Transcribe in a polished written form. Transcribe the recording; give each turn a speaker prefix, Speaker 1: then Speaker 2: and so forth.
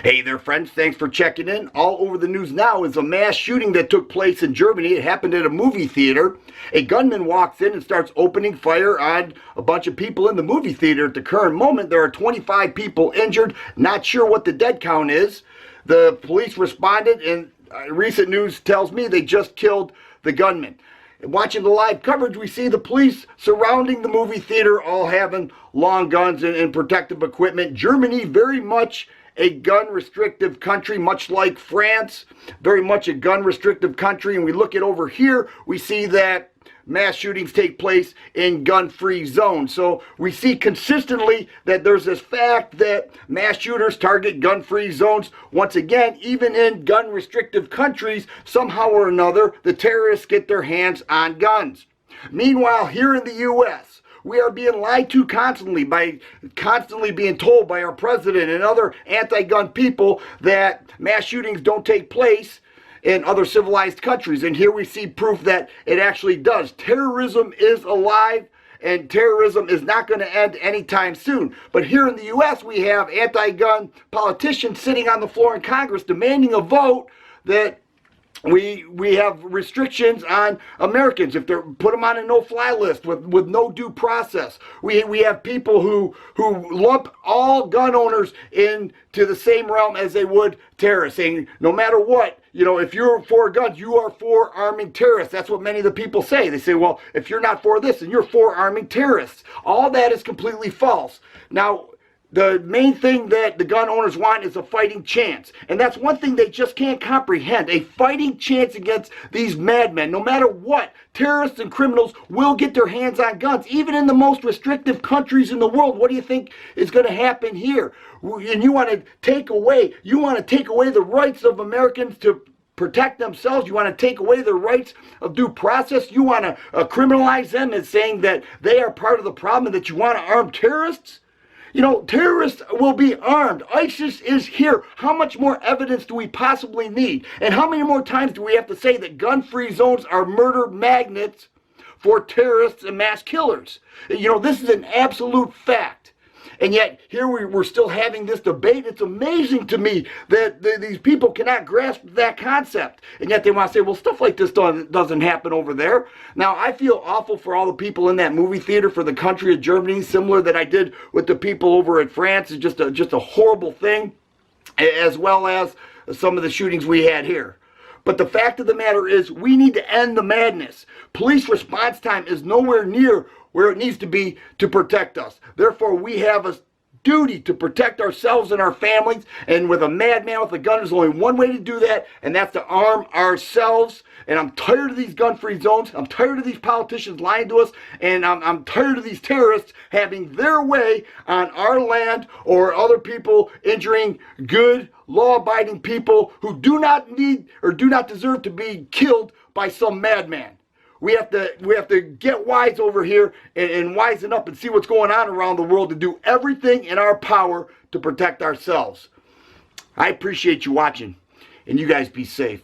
Speaker 1: Hey there, friends. Thanks for checking in. All over the news now is a mass shooting that took place in Germany. It happened at a movie theater. A gunman walks in and starts opening fire on a bunch of people in the movie theater. At the current moment, there are 25 people injured. Not sure what the dead count is. The police responded, and recent news tells me they just killed the gunman. Watching the live coverage, we see the police surrounding the movie theater, all having long guns and protective equipment. Germany, very much a gun-restrictive country, much like France, very much a gun-restrictive country. And we look at over here, we see that mass shootings take place in gun-free zones. So we see consistently that there's this fact that mass shooters target gun-free zones. Once again, even in gun-restrictive countries, somehow or another, the terrorists get their hands on guns. Meanwhile, here in the U.S., we are being lied to constantly being told by our president and other anti-gun people that mass shootings don't take place in other civilized countries. And here we see proof that it actually does. Terrorism is alive, and terrorism is not going to end anytime soon. But here in the U.S., we have anti-gun politicians sitting on the floor in Congress demanding a vote that we have restrictions on Americans. If they're put them on a no-fly list with no due process. We have people who lump all gun owners into the same realm as they would terrorists, saying no matter what, if you're for guns, you are for arming terrorists. That's what many of the people say. They say, well, if you're not for this, then you're for arming terrorists. All that is completely false. Now, the main thing that the gun owners want is a fighting chance. And that's one thing they just can't comprehend. A fighting chance against these madmen. No matter what, terrorists and criminals will get their hands on guns. Even in the most restrictive countries in the world, what do you think is going to happen here? And you want to take away the rights of Americans to protect themselves. You want to take away their rights of due process. You want to criminalize them as saying that they are part of the problem and that you want to arm terrorists. Terrorists will be armed. ISIS is here. How much more evidence do we possibly need? And how many more times do we have to say that gun-free zones are murder magnets for terrorists and mass killers? This is an absolute fact. And yet, here we're still having this debate. It's amazing to me that these people cannot grasp that concept. And yet they want to say, well, stuff like this doesn't happen over there. Now, I feel awful for all the people in that movie theater, for the country of Germany, similar that I did with the people over in France. It's just a horrible thing, as well as some of the shootings we had here. But the fact of the matter is, we need to end the madness. Police response time is nowhere near where it needs to be to protect us. Therefore, we have a duty to protect ourselves and our families. And with a madman with a gun, there's only one way to do that, and that's to arm ourselves. And I'm tired of these gun-free zones. I'm tired of these politicians lying to us. And I'm tired of these terrorists having their way on our land, or other people injuring good, law-abiding people who do not need or do not deserve to be killed by some madman. We have to get wise over here and wisen up and see what's going on around the world to do everything in our power to protect ourselves. I appreciate you watching, and you guys be safe.